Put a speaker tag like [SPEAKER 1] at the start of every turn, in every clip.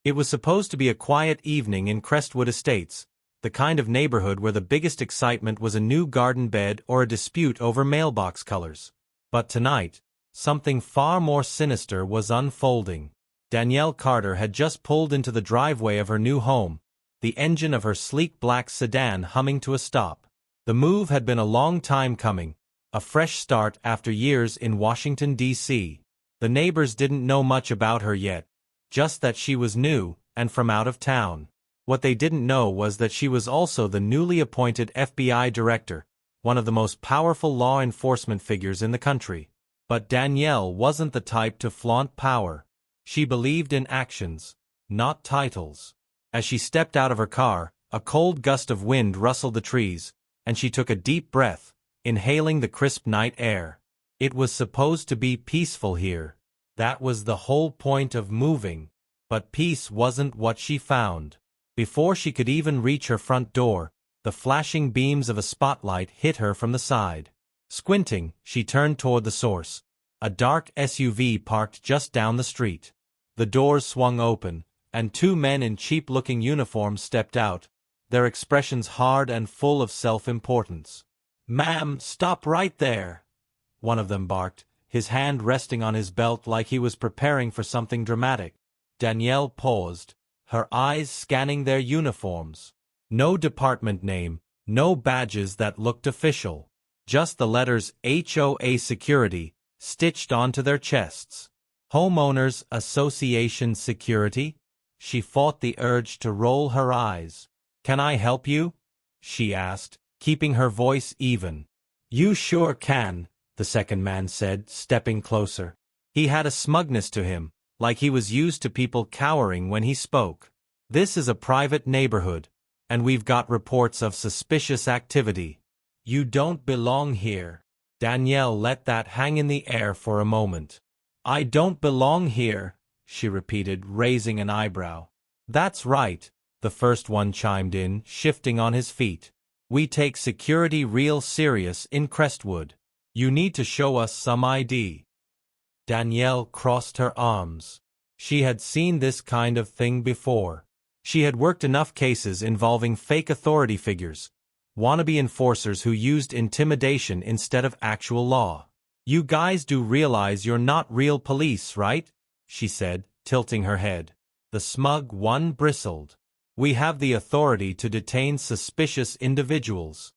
[SPEAKER 1] It was supposed to be a quiet evening in Crestwood Estates, the kind of neighborhood where the biggest excitement was a new garden bed or a dispute over mailbox colors. But tonight, something far more sinister was unfolding. Danielle Carter had just pulled into the driveway of her new home, the engine of her sleek black sedan humming to a stop. The move had been a long time coming, a fresh start after years in Washington, D.C. The neighbors didn't know much about her yet, just that she was new and from out of town. What they didn't know was that she was also the newly appointed FBI director, one of the most powerful law enforcement figures in the country. But Danielle wasn't the type to flaunt power. She believed in actions, not titles. As she stepped out of her car, a cold gust of wind rustled the trees, and she took a deep breath, inhaling the crisp night air. It was supposed to be peaceful here. That was the whole point of moving. But peace wasn't what she found. Before she could even reach her front door, the flashing beams of a spotlight hit her from the side. Squinting, she turned toward the source, a dark SUV parked just down the street. The doors swung open, and two men in cheap-looking uniforms stepped out, their expressions hard and full of self-importance. "Ma'am, stop right there," one of them barked, his hand resting on his belt like he was preparing for something dramatic. Danielle paused, her eyes scanning their uniforms. No department name, no badges that looked official. Just the letters HOA Security, stitched onto their chests. Homeowners Association Security? She fought the urge to roll her eyes. "Can I help you?" she asked, keeping her voice even. "You sure can," the second man said, stepping closer. He had a smugness to him, like he was used to people cowering when he spoke. "This is a private neighborhood, and we've got reports of suspicious activity. You don't belong here." Danielle let that hang in the air for a moment. "I don't belong here," she repeated, raising an eyebrow. "That's right," the first one chimed in, shifting on his feet. "We take security real serious in Crestwood. You need to show us some ID." Danielle crossed her arms. She had seen this kind of thing before. She had worked enough cases involving fake authority figures, wannabe enforcers who used intimidation instead of actual law. "You guys do realize you're not real police, right?" she said, tilting her head. The smug one bristled. "We have the authority to detain suspicious individuals."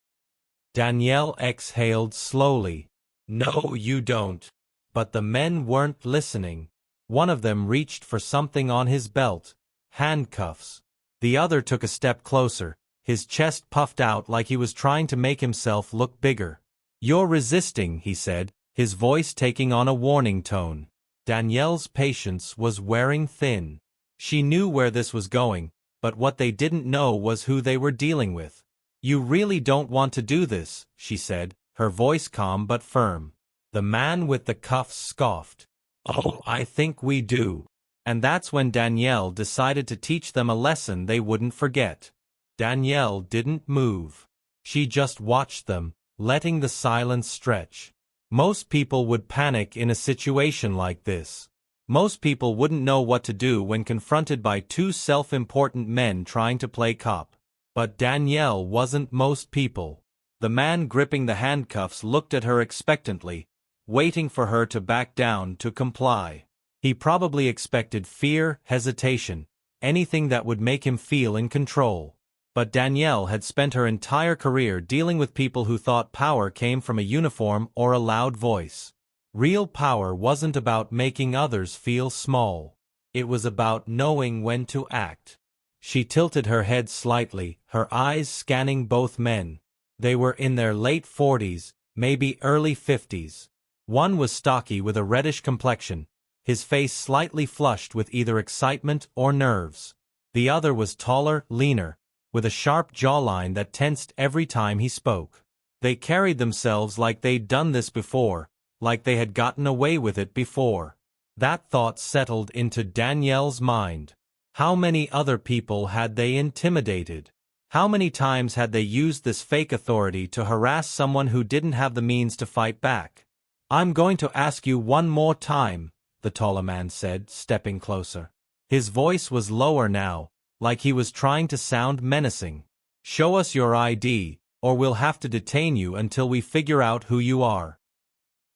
[SPEAKER 1] Danielle exhaled slowly. "No, you don't." But the men weren't listening. One of them reached for something on his belt, handcuffs. The other took a step closer, his chest puffed out like he was trying to make himself look bigger. "You're resisting," he said, his voice taking on a warning tone. Danielle's patience was wearing thin. She knew where this was going, but what they didn't know was who they were dealing with. "You really don't want to do this," she said, her voice calm but firm. The man with the cuffs scoffed. "Oh, I think we do." And that's when Danielle decided to teach them a lesson they wouldn't forget. Danielle didn't move. She just watched them, letting the silence stretch. Most people would panic in a situation like this. Most people wouldn't know what to do when confronted by two self-important men trying to play cop. But Danielle wasn't most people. The man gripping the handcuffs looked at her expectantly, waiting for her to back down to comply. He probably expected fear, hesitation, anything that would make him feel in control. But Danielle had spent her entire career dealing with people who thought power came from a uniform or a loud voice. Real power wasn't about making others feel small. It was about knowing when to act. She tilted her head slightly, her eyes scanning both men. They were in their late 40s, maybe early 50s. One was stocky with a reddish complexion, his face slightly flushed with either excitement or nerves. The other was taller, leaner, with a sharp jawline that tensed every time he spoke. They carried themselves like they'd done this before, like they had gotten away with it before. That thought settled into Danielle's mind. How many other people had they intimidated? How many times had they used this fake authority to harass someone who didn't have the means to fight back? "I'm going to ask you one more time," the taller man said, stepping closer. His voice was lower now, like he was trying to sound menacing. "Show us your ID, or we'll have to detain you until we figure out who you are."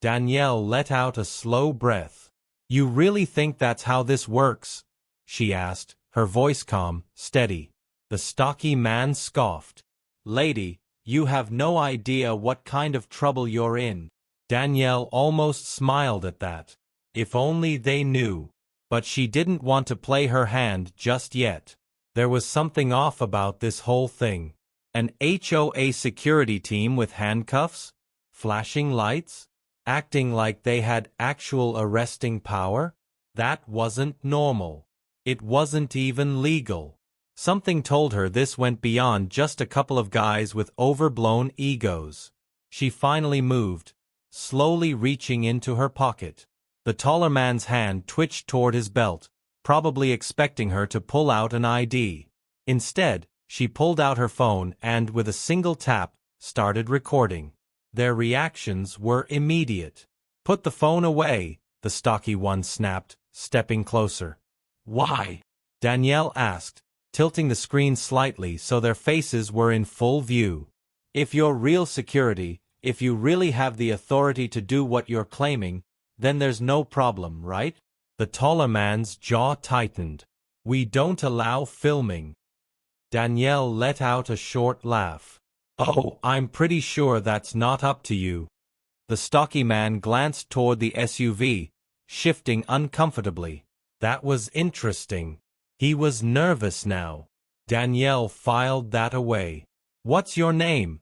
[SPEAKER 1] Danielle let out a slow breath. "You really think that's how this works?" she asked, her voice calm, steady. The stocky man scoffed. "Lady, you have no idea what kind of trouble you're in." Danielle almost smiled at that. If only they knew. But she didn't want to play her hand just yet. There was something off about this whole thing. An HOA security team with handcuffs? Flashing lights? Acting like they had actual arresting power? That wasn't normal. It wasn't even legal. Something told her this went beyond just a couple of guys with overblown egos. She finally moved, slowly reaching into her pocket. The taller man's hand twitched toward his belt, probably expecting her to pull out an ID. Instead, she pulled out her phone and, with a single tap, started recording. Their reactions were immediate. "Put the phone away," the stocky one snapped, stepping closer. "Why?" Danielle asked, tilting the screen slightly so their faces were in full view. "If you're real security, if you really have the authority to do what you're claiming, then there's no problem, right?" The taller man's jaw tightened. "We don't allow filming." Danielle let out a short laugh. "Oh, I'm pretty sure that's not up to you." The stocky man glanced toward the SUV, shifting uncomfortably. That was interesting. He was nervous now. Danielle filed that away. "What's your name?"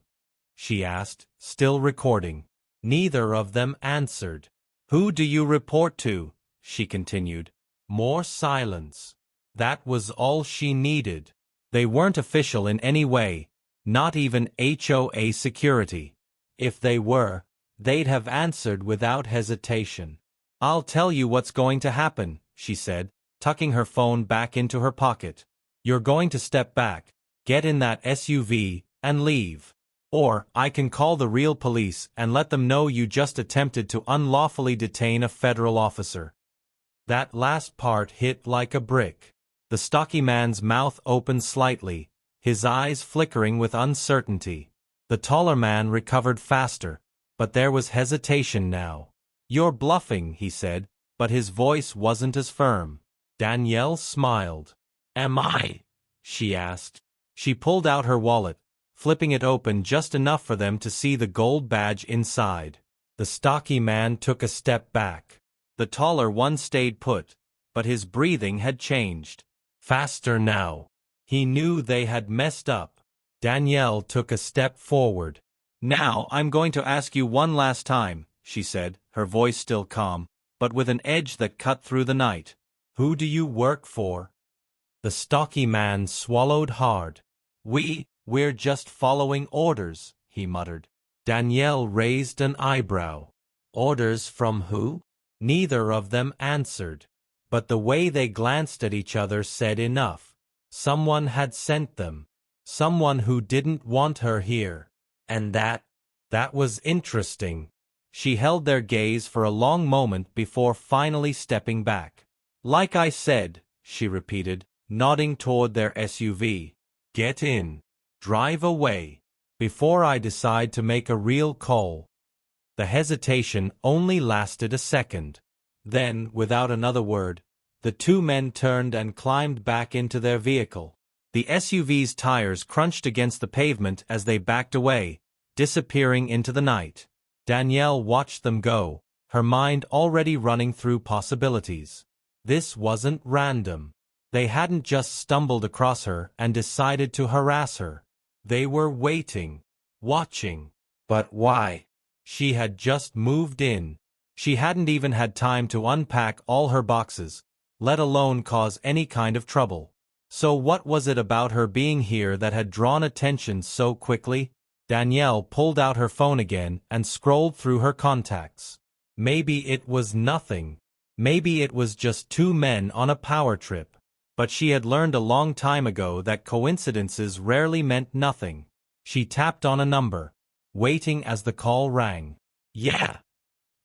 [SPEAKER 1] she asked, still recording. Neither of them answered. "Who do you report to?" she continued. More silence. That was all she needed. They weren't official in any way, not even HOA security. If they were, they'd have answered without hesitation. "I'll tell you what's going to happen," she said, tucking her phone back into her pocket. "You're going to step back, get in that SUV, and leave. Or, I can call the real police and let them know you just attempted to unlawfully detain a federal officer." That last part hit like a brick. The stocky man's mouth opened slightly, his eyes flickering with uncertainty. The taller man recovered faster, but there was hesitation now. "You're bluffing," he said, but his voice wasn't as firm. Danielle smiled. "Am I?" she asked. She pulled out her wallet, flipping it open just enough for them to see the gold badge inside. The stocky man took a step back. The taller one stayed put, but his breathing had changed. Faster now. He knew they had messed up. Danielle took a step forward. "Now I'm going to ask you one last time," she said, her voice still calm, but with an edge that cut through the night. "Who do you work for?" The stocky man swallowed hard. We're just following orders," he muttered. Danielle raised an eyebrow. "Orders from who?" Neither of them answered. But the way they glanced at each other said enough. Someone had sent them. Someone who didn't want her here. And that was interesting. She held their gaze for a long moment before finally stepping back. "Like I said," she repeated, nodding toward their SUV. "Get in. Drive away. Before I decide to make a real call." The hesitation only lasted a second. Then, without another word, the two men turned and climbed back into their vehicle. The SUV's tires crunched against the pavement as they backed away, disappearing into the night. Danielle watched them go, her mind already running through possibilities. This wasn't random. They hadn't just stumbled across her and decided to harass her. They were waiting, watching. But why? She had just moved in. She hadn't even had time to unpack all her boxes, let alone cause any kind of trouble. So what was it about her being here that had drawn attention so quickly? Danielle pulled out her phone again and scrolled through her contacts. Maybe it was nothing. Maybe it was just two men on a power trip. But she had learned a long time ago that coincidences rarely meant nothing. She tapped on a number, waiting as the call rang. "Yeah,"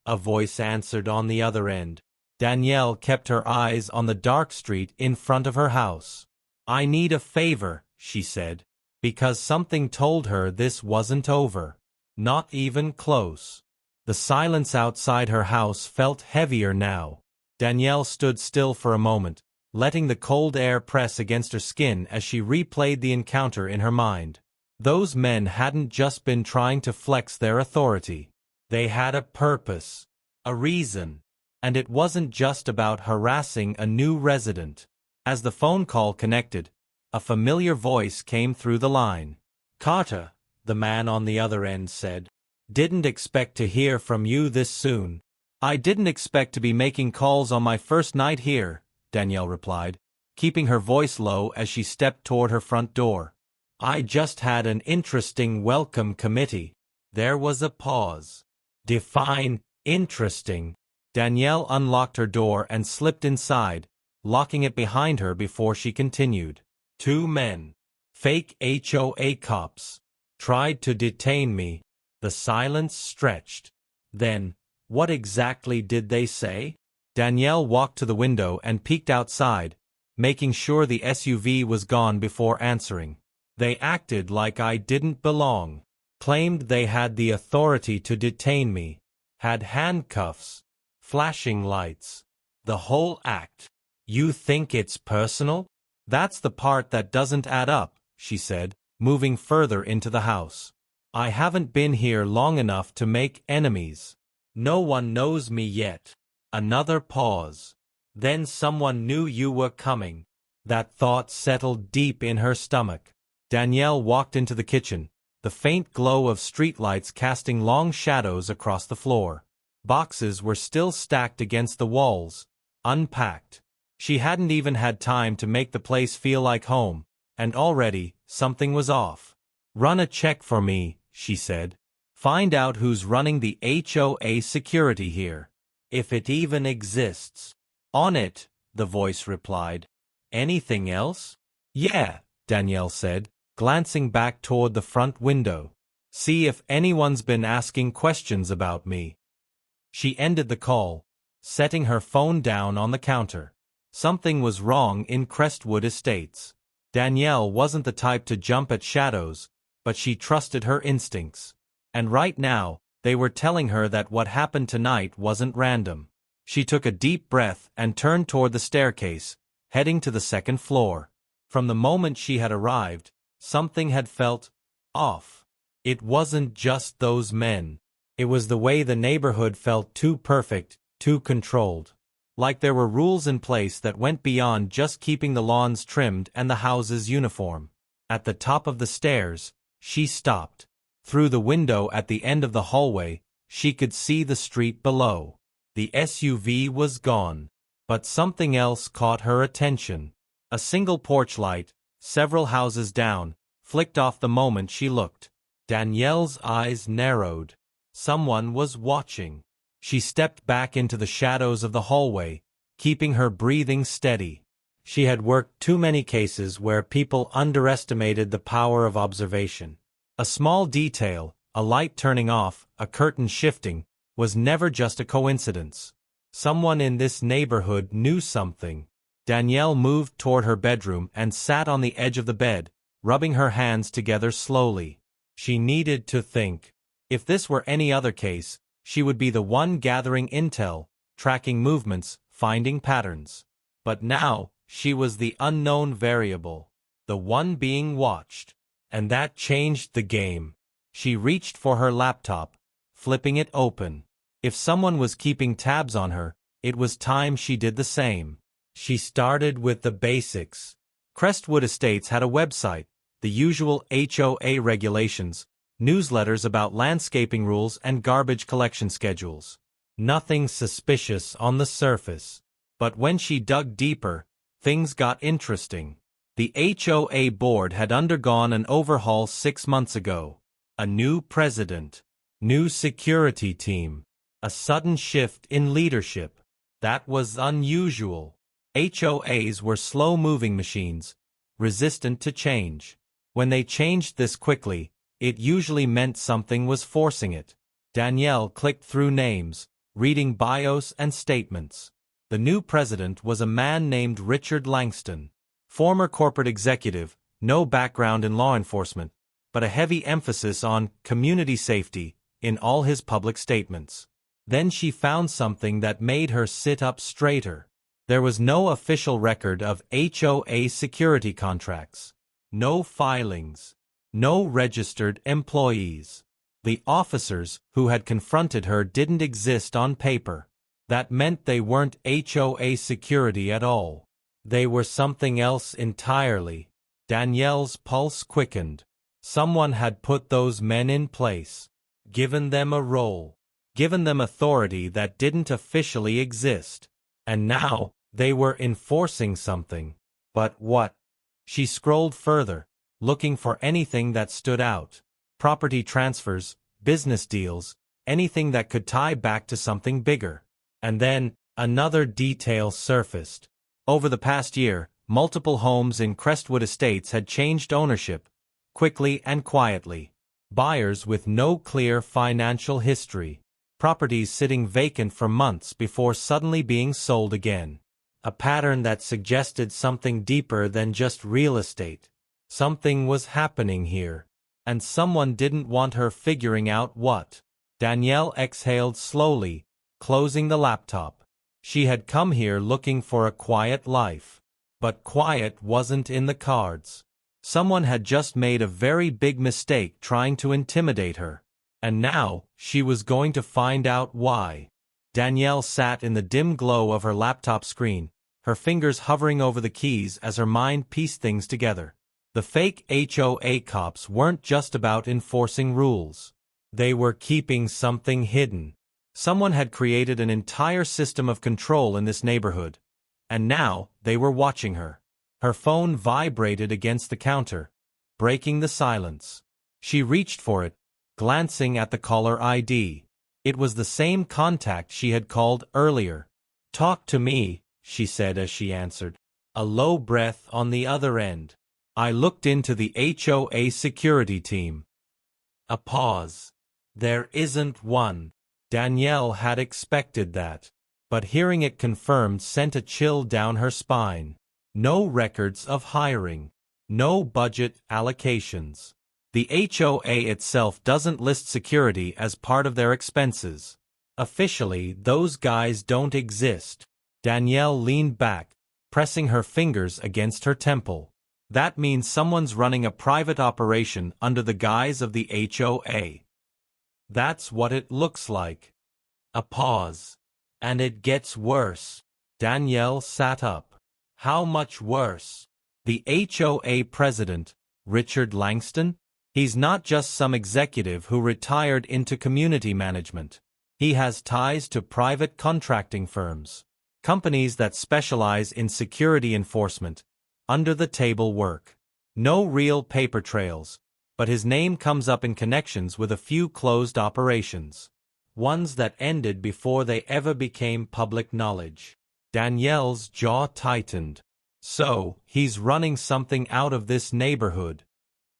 [SPEAKER 1] a voice answered on the other end. Danielle kept her eyes on the dark street in front of her house. "I need a favor," she said, because something told her this wasn't over. Not even close. The silence outside her house felt heavier now. Danielle stood still for a moment, letting the cold air press against her skin as she replayed the encounter in her mind. Those men hadn't just been trying to flex their authority. They had a purpose, a reason. And it wasn't just about harassing a new resident. As the phone call connected, a familiar voice came through the line. "Carter," the man on the other end said. "Didn't expect to hear from you this soon." "I didn't expect to be making calls on my first night here," Danielle replied, keeping her voice low as she stepped toward her front door. "I just had an interesting welcome committee." There was a pause. Define interesting. Danielle unlocked her door and slipped inside, locking it behind her before she continued. "Two men, fake HOA cops, tried to detain me." The silence stretched. Then, what exactly did they say? Danielle walked to the window and peeked outside, making sure the SUV was gone before answering. "They acted like I didn't belong. Claimed they had the authority to detain me. Had handcuffs. Flashing lights. The whole act." "You think it's personal?" "That's the part that doesn't add up," she said, moving further into the house. "I haven't been here long enough to make enemies. No one knows me yet." Another pause. "Then someone knew you were coming." That thought settled deep in her stomach. Danielle walked into the kitchen, the faint glow of streetlights casting long shadows across the floor. Boxes were still stacked against the walls, unpacked. She hadn't even had time to make the place feel like home, and already, something was off. "Run a check for me," she said. "Find out who's running the HOA security here. If it even exists." "On it," the voice replied. "Anything else?" "Yeah," Danielle said, glancing back toward the front window. "See if anyone's been asking questions about me." She ended the call, setting her phone down on the counter. Something was wrong in Crestwood Estates. Danielle wasn't the type to jump at shadows, but she trusted her instincts. And right now, they were telling her that what happened tonight wasn't random. She took a deep breath and turned toward the staircase, heading to the second floor. From the moment she had arrived, something had felt off. It wasn't just those men. It was the way the neighborhood felt too perfect, too controlled. Like there were rules in place that went beyond just keeping the lawns trimmed and the houses uniform. At the top of the stairs, she stopped. Through the window at the end of the hallway, she could see the street below. The SUV was gone. But something else caught her attention. A single porch light, several houses down, flicked off the moment she looked. Danielle's eyes narrowed. Someone was watching. She stepped back into the shadows of the hallway, keeping her breathing steady. She had worked too many cases where people underestimated the power of observation. A small detail, a light turning off, a curtain shifting, was never just a coincidence. Someone in this neighborhood knew something. Danielle moved toward her bedroom and sat on the edge of the bed, rubbing her hands together slowly. She needed to think. If this were any other case, she would be the one gathering intel, tracking movements, finding patterns. But now, she was the unknown variable, the one being watched. And that changed the game. She reached for her laptop, flipping it open. If someone was keeping tabs on her, it was time she did the same. She started with the basics. Crestwood Estates had a website, the usual HOA regulations, newsletters about landscaping rules and garbage collection schedules. Nothing suspicious on the surface. But when she dug deeper, things got interesting. The HOA board had undergone an overhaul 6 months ago. A new president. New security team. A sudden shift in leadership. That was unusual. HOAs were slow-moving machines, resistant to change. When they changed this quickly, it usually meant something was forcing it. Danielle clicked through names, reading bios and statements. The new president was a man named Richard Langston. Former corporate executive, no background in law enforcement, but a heavy emphasis on community safety in all his public statements. Then she found something that made her sit up straighter. There was no official record of HOA security contracts. No filings. No registered employees. The officers who had confronted her didn't exist on paper. That meant they weren't HOA security at all. They were something else entirely. Danielle's pulse quickened. Someone had put those men in place. Given them a role. Given them authority that didn't officially exist. And now, they were enforcing something. But what? She scrolled further, looking for anything that stood out. Property transfers, business deals, anything that could tie back to something bigger. And then, another detail surfaced. Over the past year, multiple homes in Crestwood Estates had changed ownership, quickly and quietly. Buyers with no clear financial history. Properties sitting vacant for months before suddenly being sold again. A pattern that suggested something deeper than just real estate. Something was happening here, and someone didn't want her figuring out what. Danielle exhaled slowly, closing the laptop. She had come here looking for a quiet life. But quiet wasn't in the cards. Someone had just made a very big mistake trying to intimidate her. And now, she was going to find out why. Danielle sat in the dim glow of her laptop screen, her fingers hovering over the keys as her mind pieced things together. The fake HOA cops weren't just about enforcing rules. They were keeping something hidden. Someone had created an entire system of control in this neighborhood. And now, they were watching her. Her phone vibrated against the counter, breaking the silence. She reached for it, glancing at the caller ID. It was the same contact she had called earlier. "Talk to me," she said as she answered. A low breath on the other end. "I looked into the HOA security team." A pause. "There isn't one." Danielle had expected that. But hearing it confirmed sent a chill down her spine. No records of hiring. No budget allocations. The HOA itself doesn't list security as part of their expenses. Officially, those guys don't exist. Danielle leaned back, pressing her fingers against her temple. That means someone's running a private operation under the guise of the HOA. That's what it looks like. A pause. "And it gets worse." Danielle sat up. "How much worse?" "The HOA president, Richard Langston? He's not just some executive who retired into community management. He has ties to private contracting firms. Companies that specialize in security enforcement, under-the-table work. No real paper trails, but his name comes up in connections with a few closed operations. Ones that ended before they ever became public knowledge." Danielle's jaw tightened. "So, he's running something out of this neighborhood."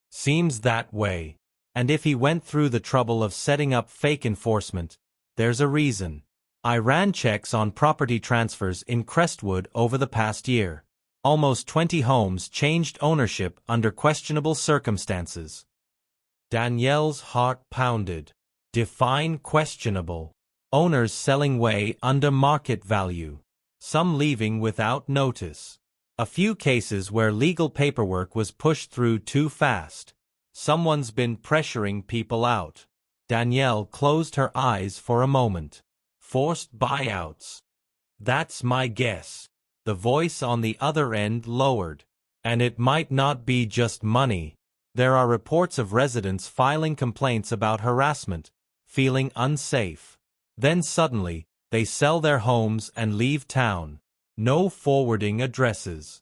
[SPEAKER 1] "Seems that way. And if he went through the trouble of setting up fake enforcement, there's a reason. I ran checks on property transfers in Crestwood over the past year. Almost 20 homes changed ownership under questionable circumstances." Danielle's heart pounded. Define questionable. Owners selling way under market value. Some leaving without notice. A few cases where legal paperwork was pushed through too fast. Someone's been pressuring people out. Danielle closed her eyes for a moment. Forced buyouts. "That's my guess." The voice on the other end lowered. "And it might not be just money. There are reports of residents filing complaints about harassment, feeling unsafe. Then suddenly, they sell their homes and leave town. No forwarding addresses."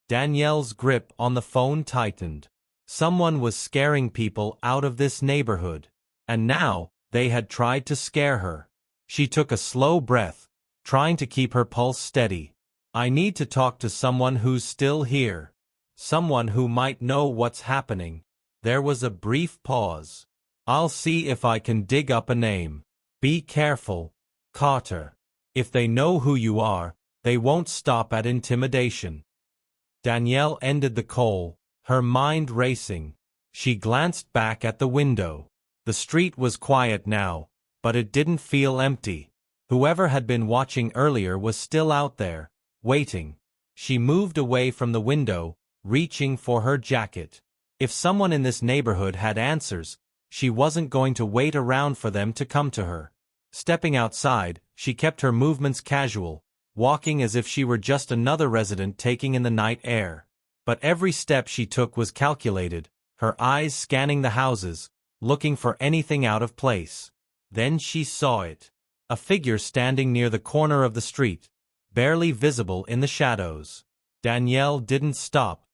[SPEAKER 1] Danielle's grip on the phone tightened. Someone was scaring people out of this neighborhood. And now, they had tried to scare her. She took a slow breath, trying to keep her pulse steady. "I need to talk to someone who's still here. Someone who might know what's happening." There was a brief pause. "I'll see if I can dig up a name. Be careful, Carter." If they know who you are, they won't stop at intimidation. Danielle ended the call, her mind racing. She glanced back at the window. The street was quiet now, but it didn't feel empty. Whoever had been watching earlier was still out there, waiting. She moved away from the window, reaching for her jacket. If someone in this neighborhood had answers, she wasn't going to wait around for them to come to her. Stepping outside, she kept her movements casual, walking as if she were just another resident taking in the night air. But every step she took was calculated, her eyes scanning the houses, looking for anything out of place. Then she saw it. A figure standing near the corner of the street, barely visible in the shadows. Danielle didn't stop,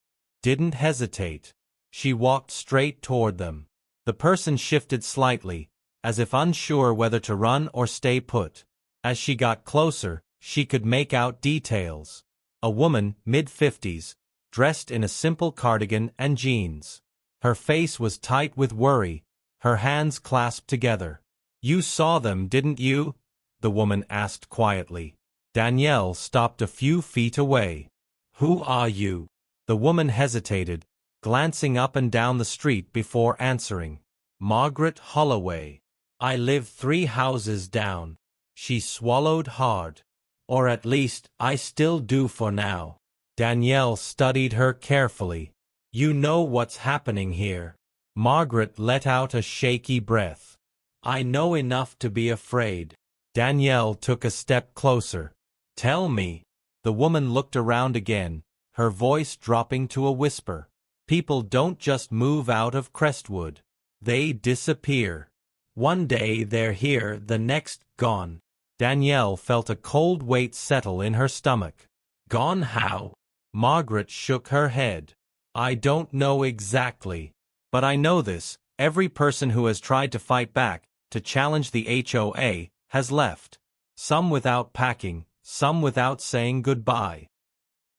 [SPEAKER 1] didn't hesitate. She walked straight toward them. The person shifted slightly, as if unsure whether to run or stay put. As she got closer, she could make out details. A woman, mid-50s, dressed in a simple cardigan and jeans. Her face was tight with worry, her hands clasped together. "You saw them, didn't you?" the woman asked quietly. Danielle stopped a few feet away. "Who are you?" The woman hesitated, glancing up and down the street before answering. "Margaret Holloway. I live 3 houses down." She swallowed hard. "Or at least, I still do for now." Danielle studied her carefully. "You know what's happening here." Margaret let out a shaky breath. "I know enough to be afraid." Danielle took a step closer. "Tell me." The woman looked around again, her voice dropping to a whisper. "People don't just move out of Crestwood. They disappear. One day they're here, the next, gone." Danielle felt a cold weight settle in her stomach. "Gone how?" Margaret shook her head. "I don't know exactly. But I know this, every person who has tried to fight back, to challenge the HOA, has left. Some without packing, some without saying goodbye."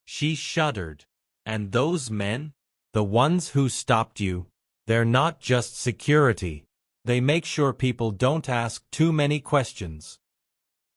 [SPEAKER 1] She shuddered. "And those men? The ones who stopped you? They're not just security. They make sure people don't ask too many questions."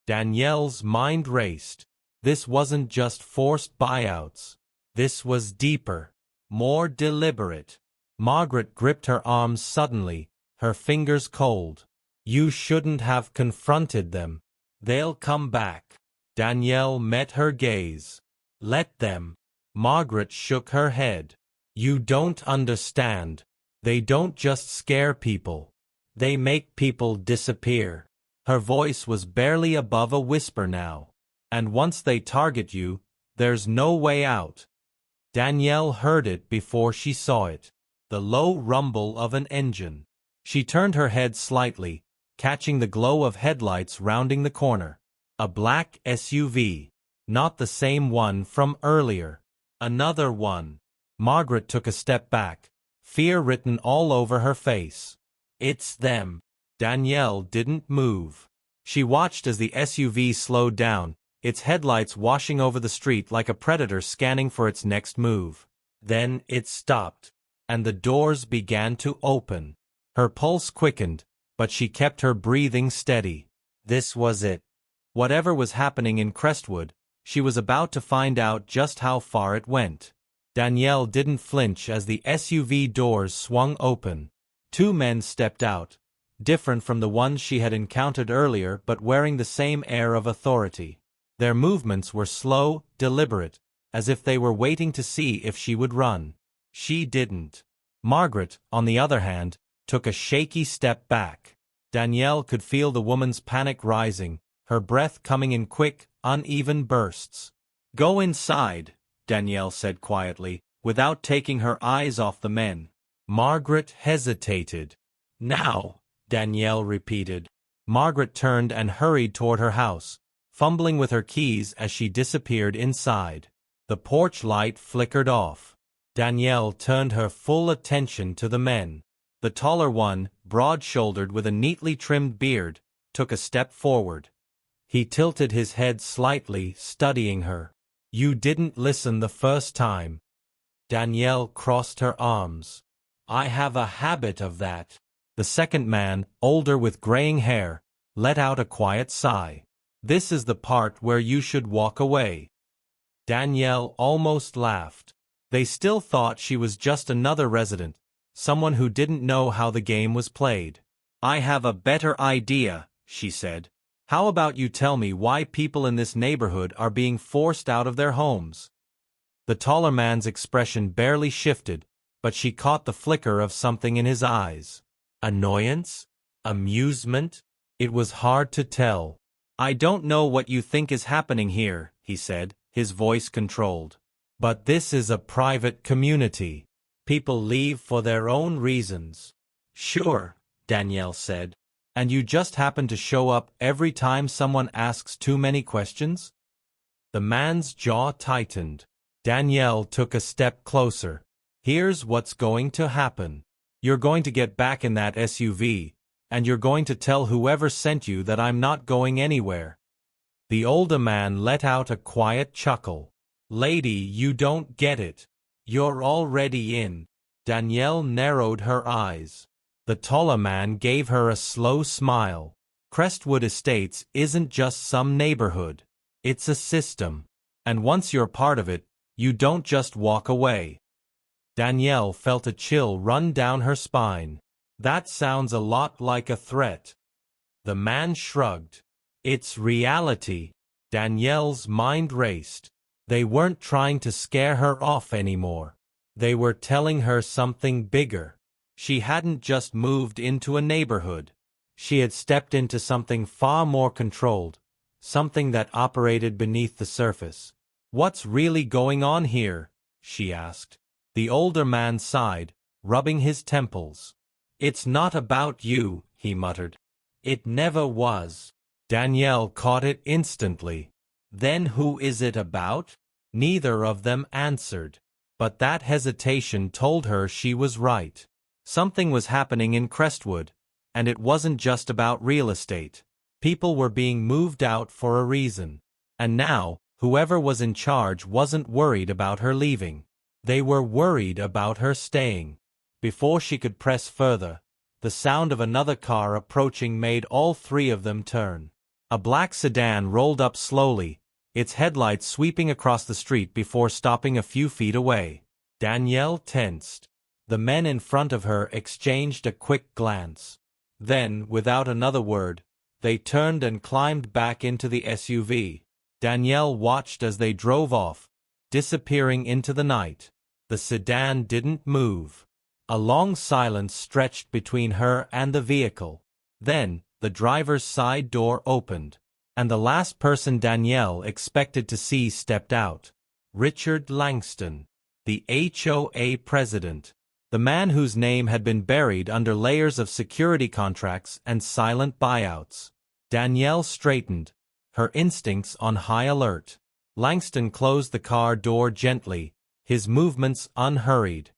[SPEAKER 1] Danielle's mind raced. This wasn't just forced buyouts. This was deeper, more deliberate. Margaret gripped her arms suddenly, her fingers cold. "You shouldn't have confronted them. They'll come back." Danielle met her gaze. "Let them." Margaret shook her head. "You don't understand. They don't just scare people. They make people disappear." Her voice was barely above a whisper now. "And once they target you, there's no way out." Danielle heard it before she saw it. The low rumble of an engine. She turned her head slightly, catching the glow of headlights rounding the corner. A black SUV. Not the same one from earlier. Another one. Margaret took a step back, fear written all over her face. "It's them." Danielle didn't move. She watched as the SUV slowed down, its headlights washing over the street like a predator scanning for its next move. Then it stopped, and the doors began to open. Her pulse quickened, but she kept her breathing steady. This was it. Whatever was happening in Crestwood, she was about to find out just how far it went. Danielle didn't flinch as the SUV doors swung open. 2 men stepped out, different from the ones she had encountered earlier but wearing the same air of authority. Their movements were slow, deliberate, as if they were waiting to see if she would run. She didn't. Margaret, on the other hand, took a shaky step back. Danielle could feel the woman's panic rising, her breath coming in quick, uneven bursts. "Go inside," Danielle said quietly, without taking her eyes off the men. Margaret hesitated. "Now," Danielle repeated. Margaret turned and hurried toward her house, fumbling with her keys as she disappeared inside. The porch light flickered off. Danielle turned her full attention to the men. The taller one, broad-shouldered with a neatly trimmed beard, took a step forward. He tilted his head slightly, studying her. "You didn't listen the first time." Danielle crossed her arms. "I have a habit of that." The second man, older with graying hair, let out a quiet sigh. This is the part where you should walk away. Danielle almost laughed. They still thought she was just another resident, someone who didn't know how the game was played. I have a better idea, she said. How about you tell me why people in this neighborhood are being forced out of their homes? The taller man's expression barely shifted, but she caught the flicker of something in his eyes. Annoyance? Amusement? It was hard to tell. I don't know what you think is happening here, he said, his voice controlled. But this is a private community. People leave for their own reasons. Sure, Danielle said. And you just happen to show up every time someone asks too many questions? The man's jaw tightened. Danielle took a step closer. Here's what's going to happen. You're going to get back in that SUV, and you're going to tell whoever sent you that I'm not going anywhere. The older man let out a quiet chuckle. Lady, you don't get it. You're already in. Danielle narrowed her eyes. The taller man gave her a slow smile. Crestwood Estates isn't just some neighborhood. It's a system. And once you're part of it, you don't just walk away. Danielle felt a chill run down her spine. That sounds a lot like a threat. The man shrugged. It's reality. Danielle's mind raced. They weren't trying to scare her off anymore. They were telling her something bigger. She hadn't just moved into a neighborhood. She had stepped into something far more controlled, something that operated beneath the surface. What's really going on here? She asked. The older man sighed, rubbing his temples. It's not about you, he muttered. It never was. Danielle caught it instantly. Then who is it about? Neither of them answered. But that hesitation told her she was right. Something was happening in Crestwood, and it wasn't just about real estate. People were being moved out for a reason. And now, whoever was in charge wasn't worried about her leaving. They were worried about her staying. Before she could press further, the sound of another car approaching made all three of them turn. A black sedan rolled up slowly, its headlights sweeping across the street before stopping a few feet away. Danielle tensed. The men in front of her exchanged a quick glance. Then, without another word, they turned and climbed back into the SUV. Danielle watched as they drove off, disappearing into the night. The sedan didn't move. A long silence stretched between her and the vehicle. Then, the driver's side door opened, and the last person Danielle expected to see stepped out. Richard Langston, the HOA president. The man whose name had been buried under layers of security contracts and silent buyouts. Danielle straightened, her instincts on high alert. Langston closed the car door gently, his movements unhurried.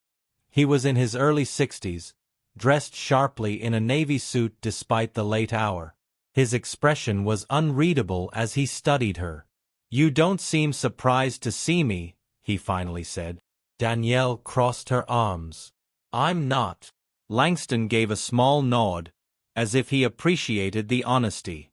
[SPEAKER 1] He was in his early 60s, dressed sharply in a navy suit despite the late hour. His expression was unreadable as he studied her. "You don't seem surprised to see me," he finally said. Danielle crossed her arms. "I'm not." Langston gave a small nod, as if he appreciated the honesty.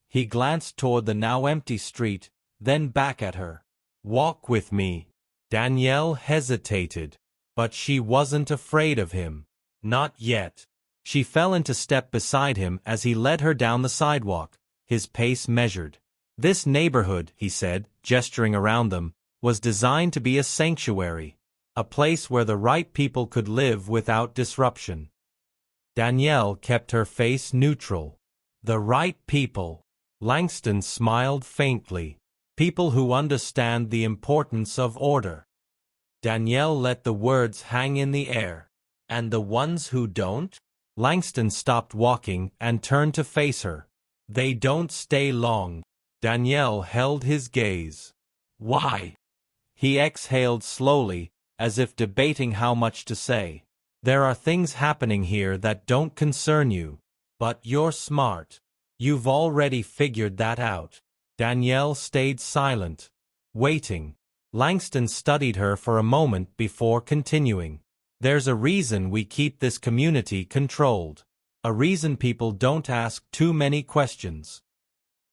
[SPEAKER 1] He glanced toward the now empty street, then back at her. "Walk with me." Danielle hesitated, but she wasn't afraid of him. Not yet. She fell into step beside him as he led her down the sidewalk, his pace measured. This neighborhood, he said, gesturing around them, was designed to be a sanctuary. A place where the right people could live without disruption. Danielle kept her face neutral. The right people. Langston smiled faintly. People who understand the importance of order. Danielle let the words hang in the air. And the ones who don't? Langston stopped walking and turned to face her. They don't stay long. Danielle held his gaze. Why? He exhaled slowly, as if debating how much to say. There are things happening here that don't concern you. But you're smart. You've already figured that out. Danielle stayed silent, waiting. Langston studied her for a moment before continuing. There's a reason we keep this community controlled. A reason people don't ask too many questions.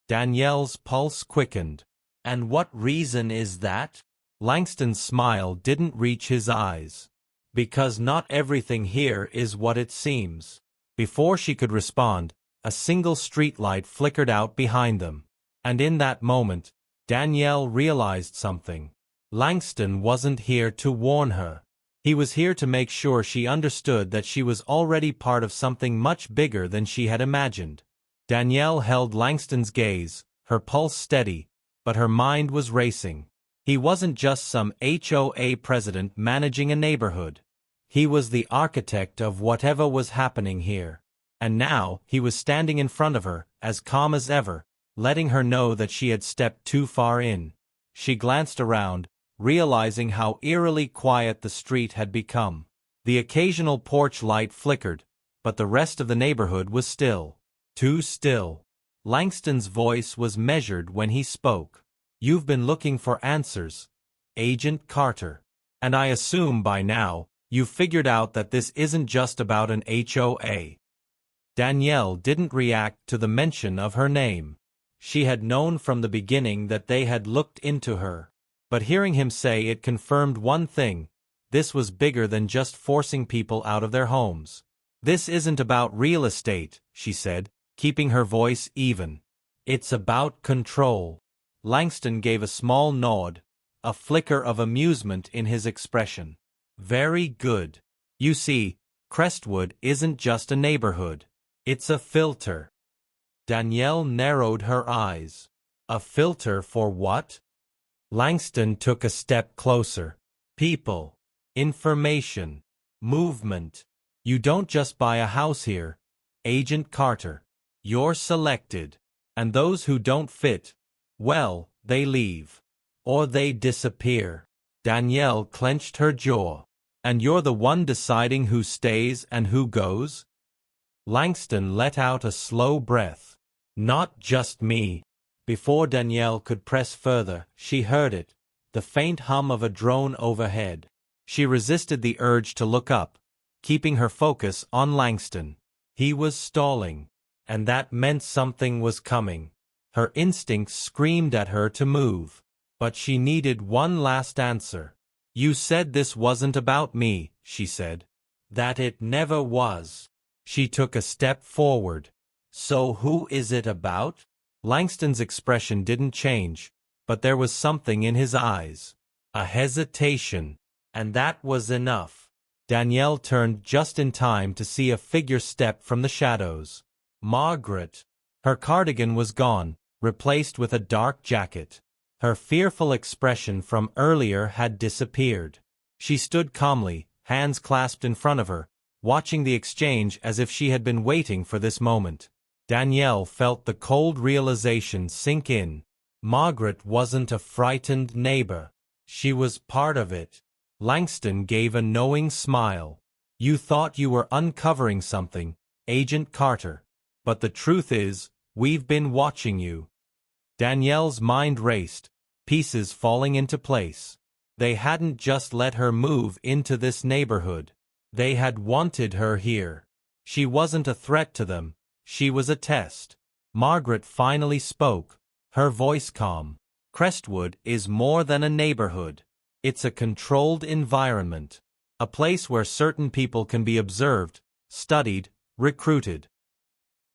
[SPEAKER 1] Danielle's pulse quickened. And what reason is that? Langston's smile didn't reach his eyes. Because not everything here is what it seems. Before she could respond, a single streetlight flickered out behind them. And in that moment, Danielle realized something. Langston wasn't here to warn her. He was here to make sure she understood that she was already part of something much bigger than she had imagined. Danielle held Langston's gaze, her pulse steady, but her mind was racing. He wasn't just some HOA president managing a neighborhood. He was the architect of whatever was happening here. And now, he was standing in front of her, as calm as ever, letting her know that she had stepped too far in. She glanced around, realizing how eerily quiet the street had become. The occasional porch light flickered, but the rest of the neighborhood was still. Too still. Langston's voice was measured when he spoke. You've been looking for answers, Agent Carter. And I assume by now, you've figured out that this isn't just about an HOA. Danielle didn't react to the mention of her name. She had known from the beginning that they had looked into her. But hearing him say it confirmed one thing: this was bigger than just forcing people out of their homes. This isn't about real estate, she said, keeping her voice even. It's about control. Langston gave a small nod, a flicker of amusement in his expression. Very good. You see, Crestwood isn't just a neighborhood. It's a filter. Danielle narrowed her eyes. A filter for what? Langston took a step closer. People. Information. Movement. You don't just buy a house here, Agent Carter. You're selected. And those who don't fit, well, they leave. Or they disappear. Danielle clenched her jaw. And you're the one deciding who stays and who goes? Langston let out a slow breath. Not just me. Before Danielle could press further, she heard it, the faint hum of a drone overhead. She resisted the urge to look up, keeping her focus on Langston. He was stalling, and that meant something was coming. Her instincts screamed at her to move, but she needed one last answer. You said this wasn't about me, she said. That it never was. She took a step forward. So who is it about? Langston's expression didn't change, but there was something in his eyes. A hesitation. And that was enough. Danielle turned just in time to see a figure step from the shadows. Margaret. Her cardigan was gone, replaced with a dark jacket. Her fearful expression from earlier had disappeared. She stood calmly, hands clasped in front of her, watching the exchange as if she had been waiting for this moment. Danielle felt the cold realization sink in. Margaret wasn't a frightened neighbor. She was part of it. Langston gave a knowing smile. You thought you were uncovering something, Agent Carter. But the truth is, we've been watching you. Danielle's mind raced, pieces falling into place. They hadn't just let her move into this neighborhood. They had wanted her here. She wasn't a threat to them. She was a test. Margaret finally spoke, her voice calm. Crestwood is more than a neighborhood. It's a controlled environment. A place where certain people can be observed, studied, recruited.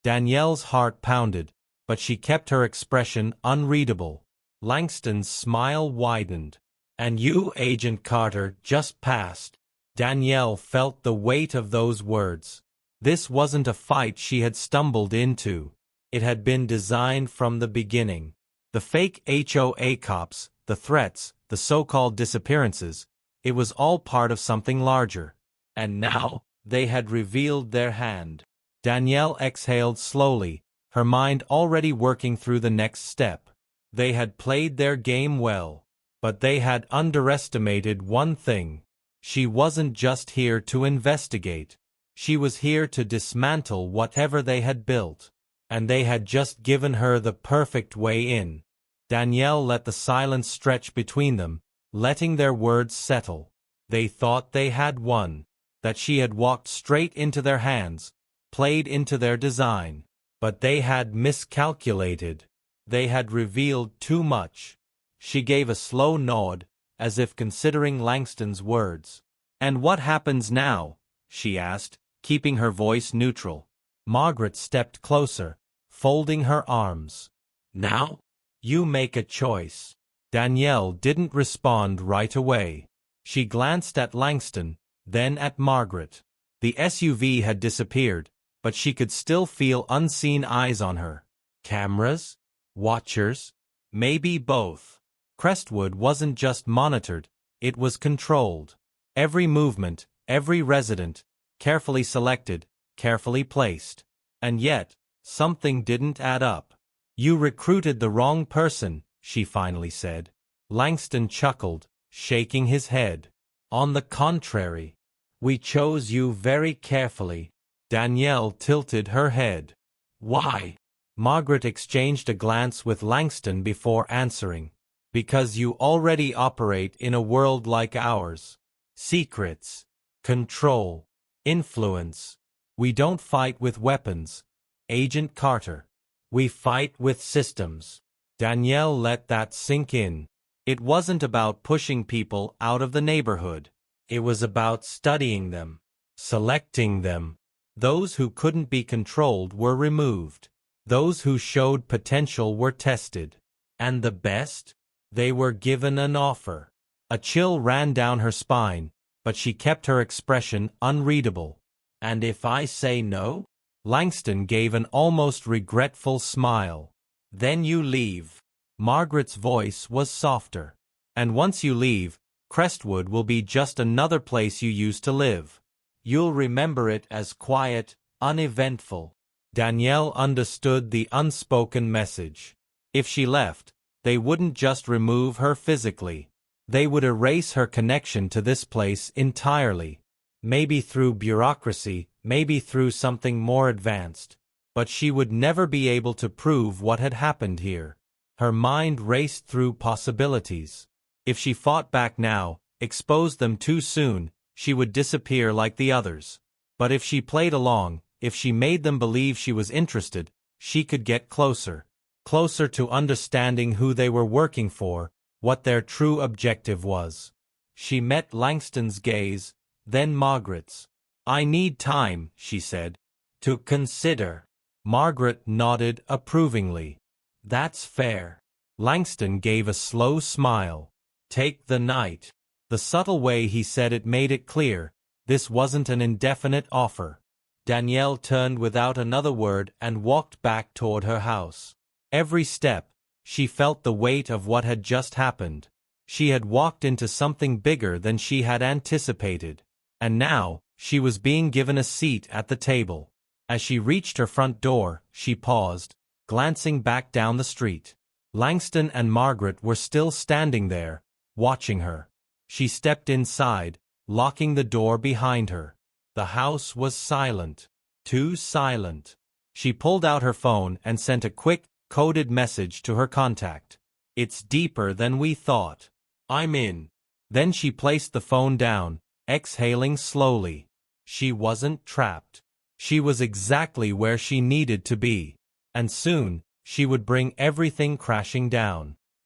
[SPEAKER 1] Danielle's heart pounded, but she kept her expression unreadable. Langston's smile widened. And you, Agent Carter, just passed. Danielle felt the weight of those words. This wasn't a fight she had stumbled into. It had been designed from the beginning. The fake HOA cops, the threats, the so-called disappearances, it was all part of something larger. And now, they had revealed their hand. Danielle exhaled slowly, her mind already working through the next step. They had played their game well, but they had underestimated one thing. She wasn't just here to investigate. She was here to dismantle whatever they had built. And they had just given her the perfect way in. Danielle let the silence stretch between them, letting their words settle. They thought they had won, that she had walked straight into their hands, played into their design. But they had miscalculated. They had revealed too much. She gave a slow nod, as if considering Langston's words. "And what happens now?" she asked, keeping her voice neutral. Margaret stepped closer, folding her arms. "Now? You make a choice." Danielle didn't respond right away. She glanced at Langston, then at Margaret. The SUV had disappeared, but she could still feel unseen eyes on her. Cameras? Watchers? Maybe both. Crestwood wasn't just monitored, it was controlled. Every movement, every resident, carefully selected, carefully placed. And yet, something didn't add up. "You recruited the wrong person," she finally said. Langston chuckled, shaking his head. "On the contrary, we chose you very carefully." Danielle tilted her head. "Why?" Margaret exchanged a glance with Langston before answering. "Because you already operate in a world like ours. Secrets, control, influence. We don't fight with weapons, Agent Carter. We fight with systems." Danielle let that sink in. It wasn't about pushing people out of the neighborhood. It was about studying them, selecting them. Those who couldn't be controlled were removed. Those who showed potential were tested. And the best? They were given an offer. A chill ran down her spine, but she kept her expression unreadable. "And if I say no?" Langston gave an almost regretful smile. "Then you leave." Margaret's voice was softer. "And once you leave, Crestwood will be just another place you used to live. You'll remember it as quiet, uneventful." Danielle understood the unspoken message. If she left, they wouldn't just remove her physically. They would erase her connection to this place entirely. Maybe through bureaucracy, maybe through something more advanced. But she would never be able to prove what had happened here. Her mind raced through possibilities. If she fought back now, exposed them too soon, she would disappear like the others. But if she played along, if she made them believe she was interested, she could get closer. Closer to understanding who they were working for, what their true objective was. She met Langston's gaze, then Margaret's. "I need time," she said, "to consider." Margaret nodded approvingly. "That's fair." Langston gave a slow smile. "Take the night." The subtle way he said it made it clear, this wasn't an indefinite offer. Danielle turned without another word and walked back toward her house. Every step, she felt the weight of what had just happened. She had walked into something bigger than she had anticipated. And now, she was being given a seat at the table. As she reached her front door, she paused, glancing back down the street. Langston and Margaret were still standing there, watching her. She stepped inside, locking the door behind her. The house was silent. Too silent. She pulled out her phone and sent a quick, coded message to her contact. "It's deeper than we thought. I'm in." Then she placed the phone down, exhaling slowly. She wasn't trapped. She was exactly where she needed to be. And soon, she would bring everything crashing down.